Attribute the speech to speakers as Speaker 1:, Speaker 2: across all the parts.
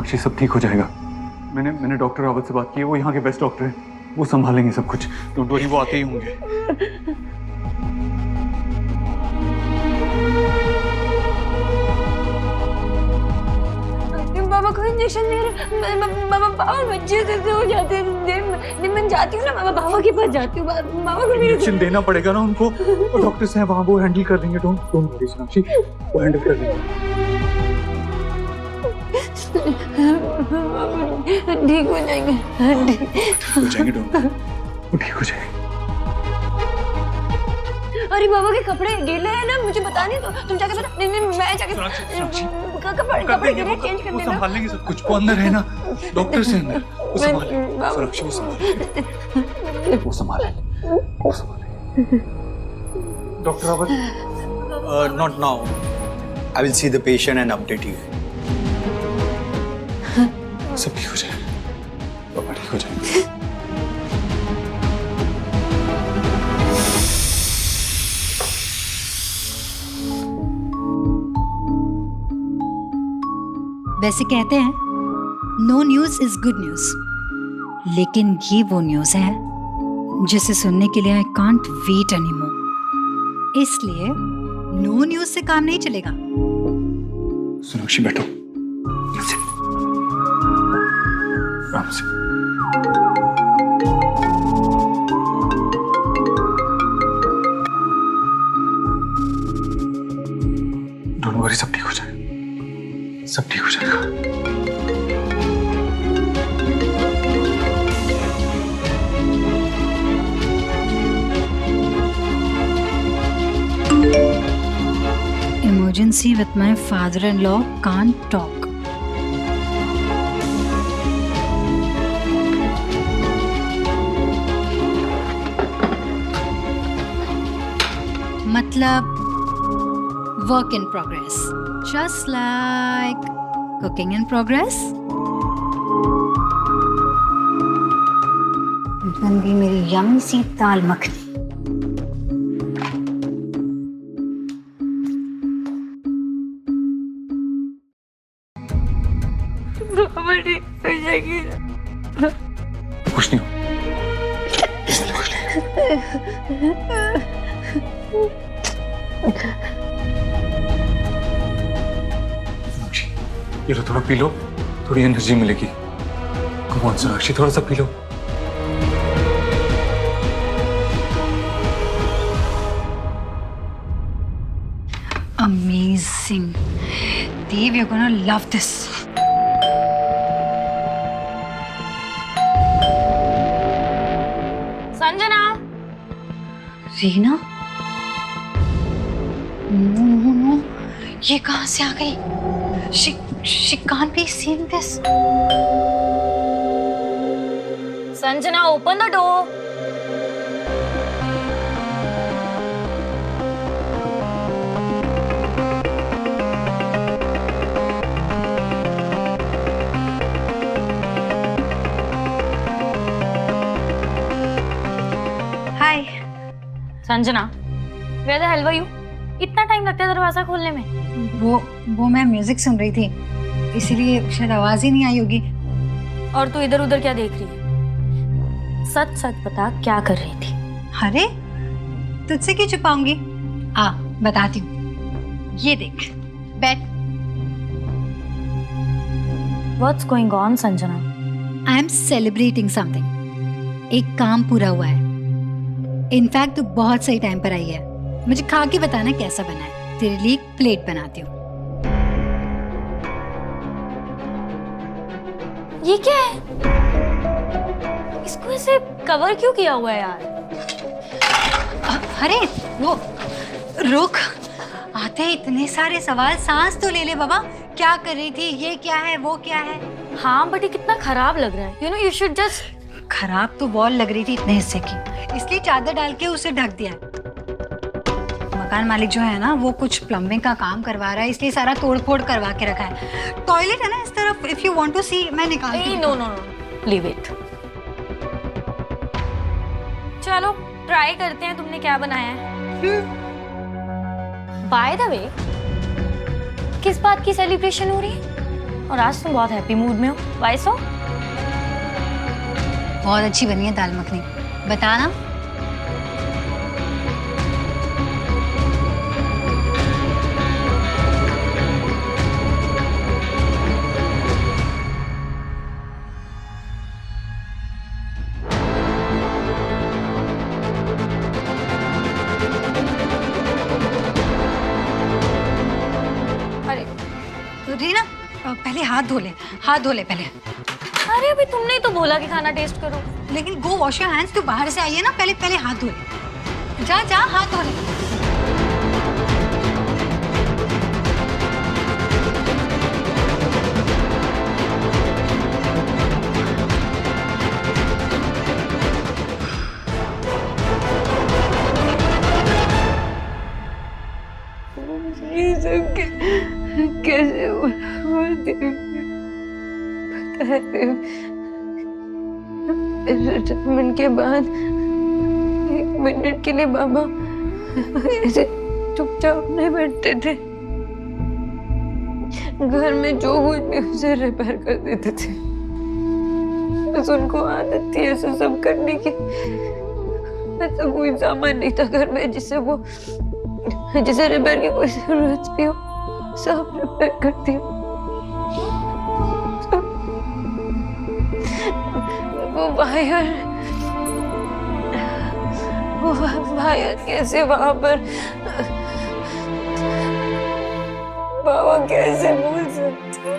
Speaker 1: सोनाक्षी सब ठीक हो जाएगा। मैंने डॉक्टर रावत से बात की है, वो यहाँ के बेस्ट डॉक्टर हैं, वो संभालेंगे सब कुछ। डोंट वरी, वो आते ही होंगे।
Speaker 2: बाबा को इंजेक्शन दे रहे। बाबा बच्चे से हो जाते हैं। मैं जाती हूँ ना बाबा के पास जाती हूँ। बाबा को
Speaker 1: इंजेक्शन देना पड़ेगा ना उनको, और डॉक्टर्स हैं वहाँ, वो हैंडल कर देंगे। डोंट वरी सोनाक्षी, वो हैंडल कर देंगे।
Speaker 2: ठीक हो जाएंगे।
Speaker 1: ठीक हो जाएंगे, डोंट वरी, वो ठीक हो जाएंगे।
Speaker 2: अरे बाबा के कपड़े गीले हैं ना, मुझे बता नहीं तो तुम जाके बता। नहीं मैं जाके कपड़े गीले चेंज कर देना।
Speaker 1: संभाल लेंगे सब कुछ, वो अंदर है ना, डॉक्टर से अंदर, वो संभालेंगे। सोनाक्षी वो संभालेंगे, वो संभालेंगे, वो संभालेंगे। Doctor Rawat,
Speaker 3: not now. I will see the patient and update you.
Speaker 1: सब ठीक हो जाएगा, पापा ठीक हो जाएंगे।
Speaker 4: वैसे कहते हैं no news is good news, लेकिन ये वो न्यूज है जिसे सुनने के लिए आई कांट वेट एनीमोर। इसलिए नो न्यूज से काम नहीं चलेगा।
Speaker 1: सोनाक्षी बैठो, आराम से। डोंट वरी, सब ठीक हो जाएगा, सब ठीक हो जाएगा।
Speaker 4: Emergency with my father-in-law, can't talk. मतलब work in progress, just like cooking in progress. बन गई मेरी यम्मी सी दाल मखनी।
Speaker 1: कुछ नहीं हो, कुछ नहीं। सोनाक्षी, ये लो, थोड़ा पी लो, थोड़ी एनर्जी मिलेगी। कम ऑन सोनाक्षी, थोड़ा सा P low.
Speaker 4: Amazing. Dave, you're gonna love this.
Speaker 2: Sanjana.
Speaker 4: Reena? No, no. ये कहाँ से आ गई? She can't be seeing this.
Speaker 2: Sanjana, open the door.
Speaker 4: Hi.
Speaker 2: Sanjana, where the hell were you? इतना टाइम लगता है दरवाजा खोलने में?
Speaker 4: वो मैं म्यूजिक सुन रही थी, इसीलिए शायद आवाज ही नहीं आई होगी।
Speaker 2: और तू इधर उधर क्या देख रही है? सच सच बता, क्या कर रही थी?
Speaker 4: अरे तुझसे क्यों छुपाऊंगी? आ बताती हूँ, ये देख बैठ।
Speaker 2: What's going on, Sanjana?
Speaker 4: I am celebrating something. एक काम पूरा हुआ है। इनफैक्ट तू बहुत सही टाइम पर आई है। मुझे खा के बताना कैसा बना है। तेरे लिए एक प्लेट बनाती हूँ।
Speaker 2: ये क्या है? इसको ऐसे कवर क्यों किया हुआ है यार?
Speaker 4: अरे वो रुक, आते हैं इतने सारे सवाल। सांस तो ले ले बाबा। क्या कर रही थी? ये क्या है? वो क्या है?
Speaker 2: हाँ बट ये कितना खराब लग रहा है। You know you should just.
Speaker 4: खराब तो वॉल लग रही थी इतने हिस्से की, इसलिए चादर डाल के उसे ढक दिया। मकान मालिक जो है ना, वो कुछ प्लम्बिंग का काम करवा रहा है, इसलिए सारा तोड़ फोड़ करवा के रखा है। टॉयलेट है ना इस तरफ, if you want to see मैं निकालती हूँ।
Speaker 2: No no no, leave it. चलो ट्राई करते हैं तुमने क्या बनाया है। बाय द वे, किस बात की सेलिब्रेशन हो रही है? और आज तुम बहुत हैप्पी मूड में हो, वाई सो?
Speaker 4: बहुत अच्छी बनी है दाल मखनी, बताना।
Speaker 2: अरे
Speaker 4: रीना, पहले हाथ धो ले, हाथ धो ले पहले।
Speaker 2: अरे अभी तुमने ही तो बोला कि खाना टेस्ट करो।
Speaker 4: लेकिन गो वॉश योर हैंड्स, तू बाहर से आई है ना, पहले पहले हाथ धो ले। जा जा हाथ धो ले।
Speaker 2: ये सब कैसे हुआ रिटायरमेंट के बाद 1 मिनट के लिए बाबा ऐसे चुपचाप नहीं बैठते थे, घर में जो कुछ भी उसे रिपेयर कर देते थे। बस उनको आदत थी ऐसा सब करने की। ऐसा कोई सामान नहीं था घर में जिसे रिपेयर की कोई जरूरत भी हो, सब रिपेयर करती हूँ। वो वायर कैसे वहां पर, बाबा कैसे भूल सकते?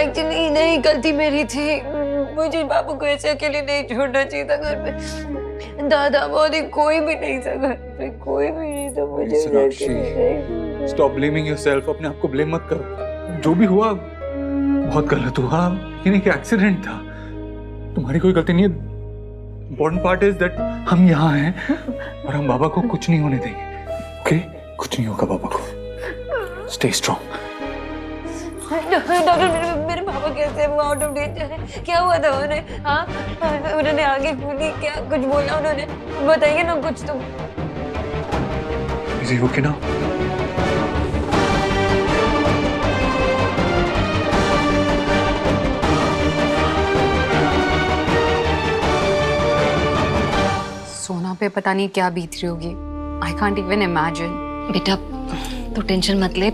Speaker 2: एक्चुअली नहीं, गलती मेरी थी। मुझे बाबू को ऐसे अकेले नहीं छोड़ना चाहिए था घर में। दादा मोदी कोई भी नहीं था घर में, कोई भी नहीं था। मुझे
Speaker 1: स्टॉप ब्लेमिंग योरसेल्फ, अपने आप को ब्लेम मत करो। जो भी हुआ बहुत गलत हुआ, ये नहीं कि एक्सीडेंट था, तुम्हारी कोई गलती नहीं है। इम्पोर्टेंट पार्ट इज दैट हम यहाँ हैं और हम बाबा को कुछ नहीं होने देंगे। ओके, कुछ नहीं होगा बाबा को। Stay strong.
Speaker 2: डॉक्टर, मेरे पापा कैसे आउट ऑफ डेंजर है? क्या हुआ था उन्हें? हाँ, उन्होंने आगे बोली क्या कुछ बोला उन्होंने? बताइए ना कुछ तो।
Speaker 1: इज ही ओके ना?
Speaker 5: सोना पे पता नहीं क्या बीत रही होगी। I can't even imagine.
Speaker 6: बेटा तो टेंशन मत ले,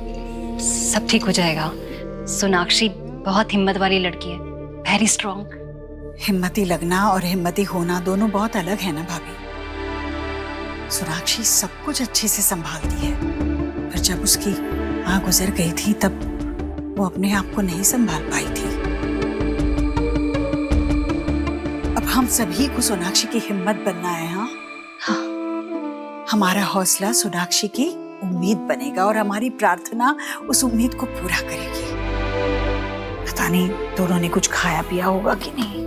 Speaker 6: सब ठीक हो जाएगा। सोनाक्षी बहुत हिम्मत वाली लड़की है, वेरी स्ट्रॉन्ग।
Speaker 7: हिम्मती लगना और हिम्मती होना दोनों बहुत अलग है ना भाभी। सोनाक्षी सब कुछ अच्छे से संभालती है, पर जब उसकी माँ गुजर गई थी तब वो अपने आप को नहीं संभाल पाई थी। अब हम सभी को सोनाक्षी की हिम्मत बनना है। हाँ, हमारा हौसला सोनाक्षी की उम्मीद बनेगा और हमारी प्रार्थना उस उम्मीद को पूरा करेगी। पता नहीं दोनों ने कुछ खाया पिया होगा कि नहीं।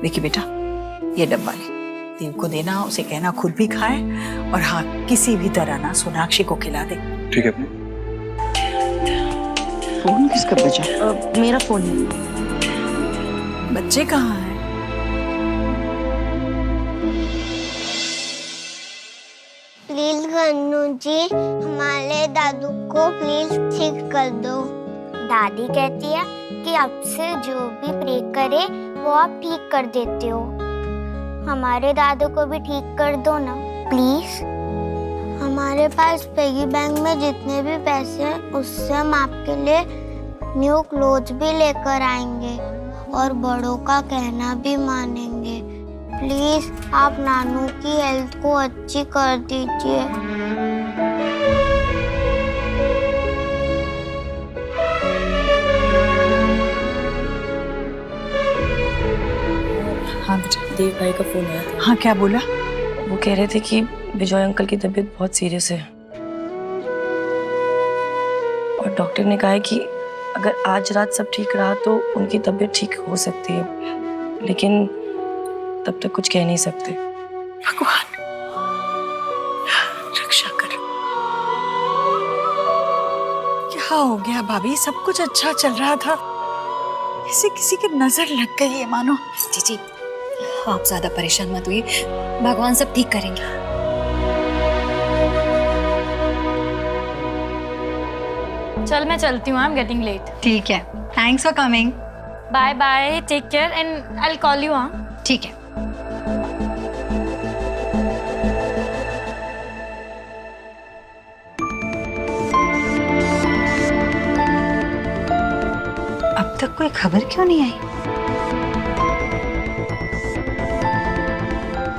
Speaker 7: विकी बेटा, ये डब्बा ले, देव को देना, उसे कहना खुद भी खाए, और हाँ, किसी भी तरह ना सोनाक्षी को खिला दे।
Speaker 1: ठीक है।
Speaker 7: फोन किसका बजा?
Speaker 2: मेरा फोन है।
Speaker 7: बच्चे कहाँ हैं?
Speaker 8: प्लीज गन्नू जी, हमारे दादू को प्लीज ठीक कर दो। दादी कहती है कि अब से जो भी प्रे करे वो आप ठीक कर देते हो। हमारे दादू को भी ठीक कर दो ना प्लीज। हमारे पास पिगी बैंक में जितने भी पैसे हैं उससे हम आपके लिए न्यू क्लोथ्स भी लेकर आएंगे और बड़ों का कहना भी मानेंगे। प्लीज आप नानू की हेल्थ को अच्छी कर दीजिए।
Speaker 7: हाँ बेटा,
Speaker 9: देव भाई का फोन आया था।
Speaker 7: हाँ, क्या बोला?
Speaker 9: वो कह रहे थे कि विजय अंकल की तबीयत बहुत सीरियस है और डॉक्टर ने कहा है कि अगर आज रात सब ठीक रहा तो उनकी तबीयत ठीक हो सकती है, लेकिन तब तक कुछ कह नहीं सकते।
Speaker 7: भगवान रक्षा कर। क्या हो गया भाभी? सब कुछ अच्छा चल रहा था, जैसे किसी की नजर लग गई है मानो।
Speaker 6: जी आप ज्यादा परेशान मत हुइए, भगवान सब ठीक करेंगे।
Speaker 10: चल मैं चलती हूँ, आई एम गेटिंग लेट।
Speaker 4: ठीक है, thanks for coming.
Speaker 10: Bye bye, take care and I will call you. हाँ
Speaker 4: ठीक है। अब तक कोई खबर क्यों नहीं आई?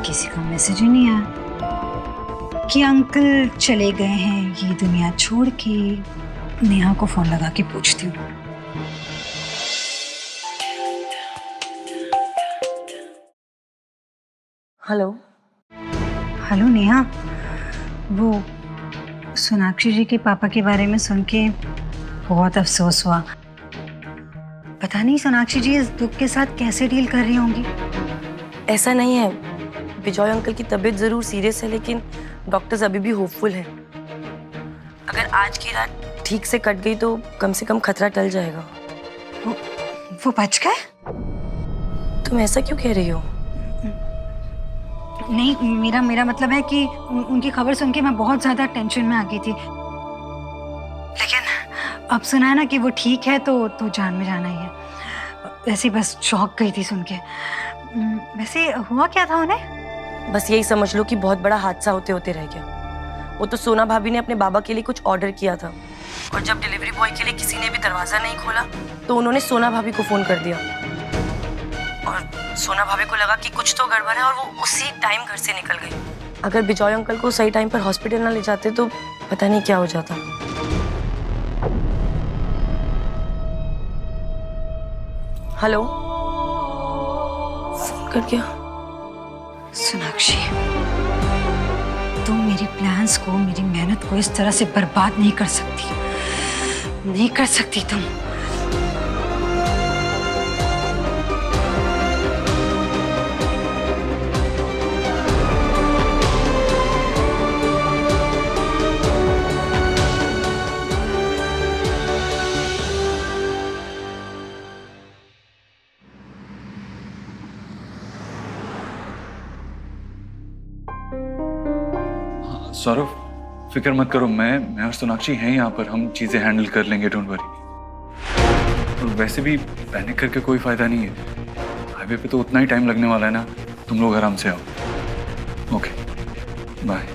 Speaker 4: किसी का मैसेज ही नहीं आया कि अंकल चले गए हैं ये दुनिया छोड़ के। नेहा को फोन लगा के पूछती हूँ।
Speaker 9: हेलो।
Speaker 4: हेलो नेहा, वो सोनाक्षी जी के पापा के बारे में सुन के बहुत अफसोस हुआ। पता नहीं सोनाक्षी जी इस दुख के साथ कैसे डील कर रही होंगी।
Speaker 9: ऐसा नहीं है, बिजॉय अंकल की तबीयत जरूर सीरियस है, लेकिन डॉक्टर्स अभी भी होपफुल है। अगर आज की रात ठीक से कट गई तो कम से कम खतरा टल जाएगा।
Speaker 4: वो बच गए?
Speaker 9: तुम ऐसा क्यों कह रही हो?
Speaker 4: नहीं, मेरा मतलब है कि उनकी खबर सुन के मैं बहुत ज्यादा टेंशन में आ गई थी, लेकिन अब सुना है ना कि वो ठीक है तो जान में जाना ही है। वैसे बस शॉक गई थी सुन के। वैसे हुआ क्या था उन्हें?
Speaker 9: बस यही समझ लो कि बहुत बड़ा हादसा होते होते रह गया। वो तो सोना भाभी ने अपने बाबा के लिए कुछ ऑर्डर किया था, और जब डिलीवरी बॉय के लिए किसी ने भी दरवाजा नहीं खोला तो उन्होंने सोना भाभी को फोन कर दिया, और सोना भाभी को लगा कि कुछ तो गड़बड़ है और वो उसी टाइम घर से निकल गई। अगर बिजॉय अंकल को सही टाइम पर हॉस्पिटल ना ले जाते तो पता नहीं क्या हो जाता। हेलो, फोन कर दिया।
Speaker 4: सोनाक्षी, तुम मेरी प्लान्स को, मेरी मेहनत को इस तरह से बर्बाद नहीं कर सकती, नहीं कर सकती तुम।
Speaker 1: सौरभ, फिक्र मत करो, मैं और सोनाक्षी हैं यहाँ पर, हम चीजें हैंडल कर लेंगे, डोंट वरी। और वैसे भी पैनिक करके कोई फायदा नहीं है, हाईवे पे तो उतना ही टाइम लगने वाला है ना। तुम लोग आराम से आओ। Okay, bye.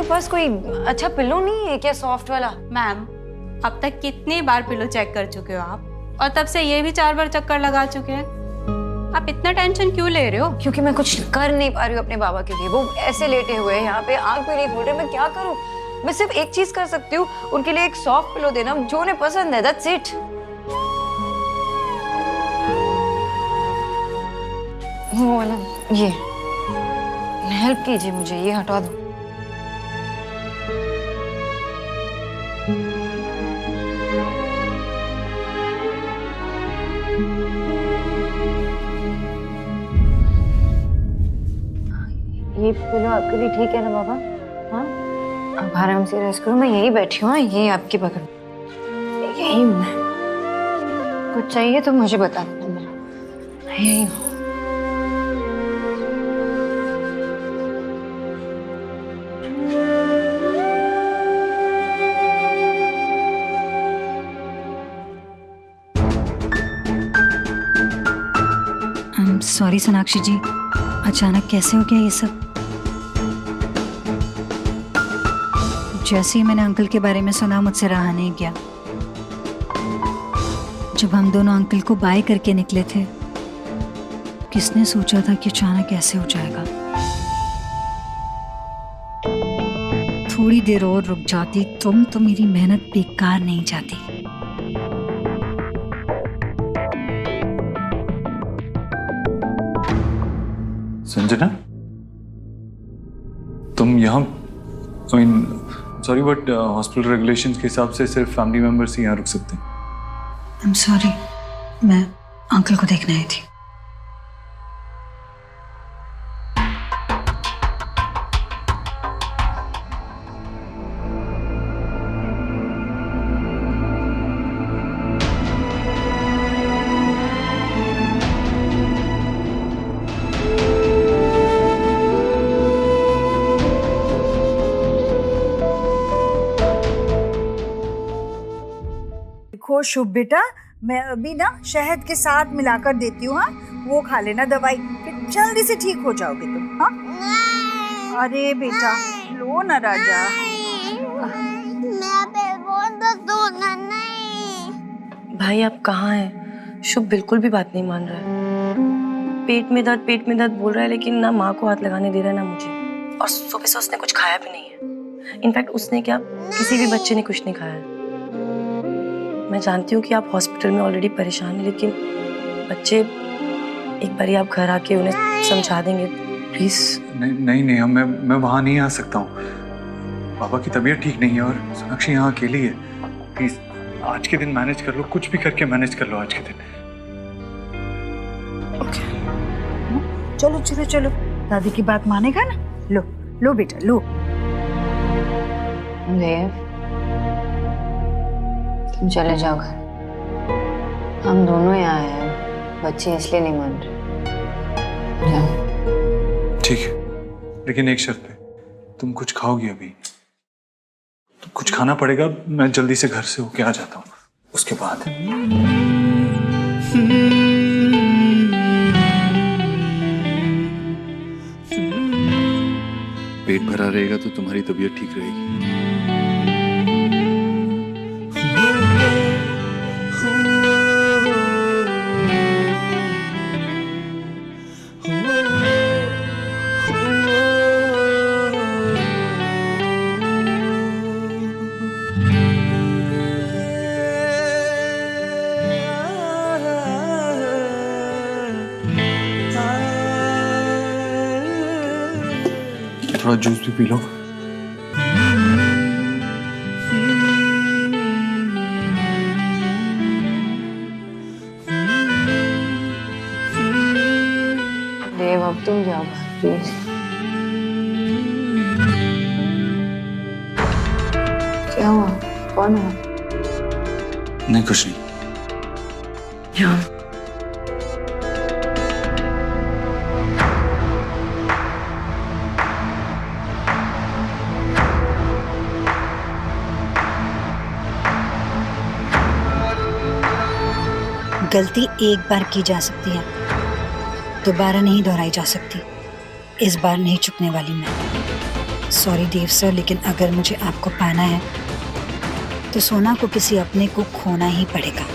Speaker 2: पास कोई अच्छा पिलो नहीं है क्या, सॉफ्ट वाला?
Speaker 10: मैम, अब तक कितनी बार पिलो चेक कर चुके हो आप, और तब से ये भी 4 बार चक्कर लगा चुके हैं। आप इतना टेंशन क्यों ले रहे हो?
Speaker 2: क्योंकि मैं कुछ कर नहीं पा रही हूँ अपने बाबा के लिए। वो ऐसे लेटे हुए हैं यहाँ पे, आंख भी नहीं खोल रहे, मैं क्या करूँ? मैं सिर्फ एक चीज कर सकती हूँ, उनके लिए एक सॉफ्ट पिलो देना जो उन्हें पसंद है, दैट्स इट। वो वाला, ये हेल्प कीजिए मुझे, ये हटा दो। ये पिलो आपके लिए ठीक है ना बाबा? हाँ, आप आराम से रेस्ट करो, मैं यही बैठी हूँ, ये आपकी पकड़, यही हूँ मैं। कुछ चाहिए तो मुझे बता देना, मैं यही हूँ।
Speaker 4: सॉरी सोनाक्षी जी, अचानक कैसे हो गया ये सब? जैसे ही मैंने अंकल के बारे में सुना मुझसे रहा नहीं गया। जब हम दोनों अंकल को बाय करके निकले थे, किसने सोचा था कि अचानक ऐसे हो जाएगा। थोड़ी देर और रुक जाती तुम तो मेरी मेहनत बेकार नहीं जाती।
Speaker 1: संजना, तुम यहाँ सॉरी बट हॉस्पिटल रेगुलेशंस के हिसाब से सिर्फ फैमिली मेंबर्स ही यहाँ रुक सकते हैं।
Speaker 4: आई एम सॉरी, मैं अंकल को देखने आई थी।
Speaker 7: देखो शुभ बेटा, मैं अभी ना शहद के साथ मिलाकर देती हूँ। हाँ, वो खा लेना दवाई, फिर जल्दी से ठीक हो जाओगे तुम। हाँ, अरे बेटा लो ना राजा।
Speaker 9: भाई आप कहाँ हैं? शुभ बिल्कुल भी बात नहीं मान रहा है। पेट में दर्द बोल रहा है, लेकिन ना माँ को हाथ लगाने दे रहा है ना मुझे। और सुबह से उसने कुछ खाया भी नहीं है। इनफैक्ट उसने क्या, किसी भी बच्चे ने कुछ नहीं खाया है। मैं जानती हूँ कि आप हॉस्पिटल में ऑलरेडी परेशान हैं, लेकिन बच्चे एक बार आप घर आके उन्हें समझा देंगे प्लीज।
Speaker 1: नहीं, मैं वहाँ नहीं आ सकता हूँ। पापा की तबीयत ठीक नहीं है और सोनाक्षी यहाँ अकेली है। प्लीज आज के दिन मैनेज कर लो, कुछ भी करके मैनेज कर लो आज के दिन।
Speaker 7: चलो चलो चलो, दादी की बात मानेगा ना। लो लो बेटा लो।
Speaker 2: तुम चले जाओ घर, हम दोनों यहाँ हैं, बच्चे इसलिए नहीं मान रहे। जाओ।
Speaker 1: ठीक है, लेकिन एक शर्त पे, तुम कुछ खाओगी अभी? तो कुछ खाना पड़ेगा, मैं जल्दी से घर से होके आ जाता हूँ, उसके बाद। पेट भरा रहेगा तो तुम्हारी तबीयत ठीक रहेगी। थोड़ा जूस भी पी लो।
Speaker 2: देव अब तुम जाओ प्लीज। क्या हुआ? कौन हुआ?
Speaker 1: नहीं कुछ नहीं।
Speaker 4: गलती एक बार की जा सकती है, दोबारा नहीं दोहराई जा सकती। इस बार नहीं चुकने वाली मैं। सॉरी देव सर, लेकिन अगर मुझे आपको पाना है तो सोना को किसी अपने को खोना ही पड़ेगा।